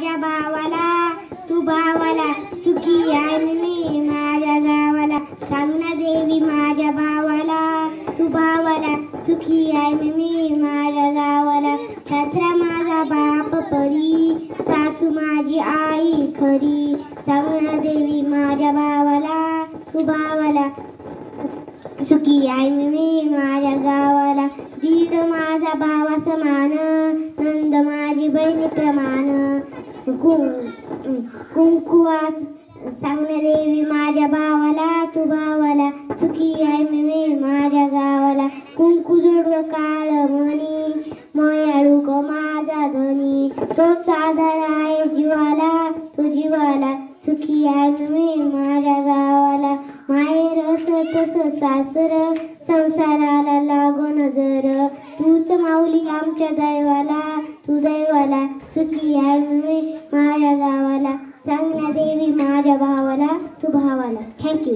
माझ्या भावाला, तू भावाला सुखी आहे मी माझ्या गावाला. सांग ना देवी माझ्या भावाला, तू भावाला सुखी आहे मी माझ्या गावाला. सासरा माझा बाप परी, सासू माझी आई खरी. सांग ना देवी माझ्या भावाला, तू भावाला सुखी आहे मी माझ्या गावाला. दीर माझा भावा समान, नंद माझी बहिणी प्रमाण. कुंकुवात सांगण्या देवी माझ्या भावाला, तू भावाला सुखी आहे मी माझ्या गावाला. कुंकू जोडव काळ मणी, मयाळू ग माझा धनी. तोच आधार आहे जीवाला, तू जीवाला सुखी आहे मी माझ्या गावाला. माहेर असं तसं सासर, संसाराला लागो नजर. तूच माऊली आमच्या दैवाला, तू दैवाला सुखी आहे मी माझ्या गावाला. सांग ना देवी माझ्या भावाला, तू भावाला. थँक्यू.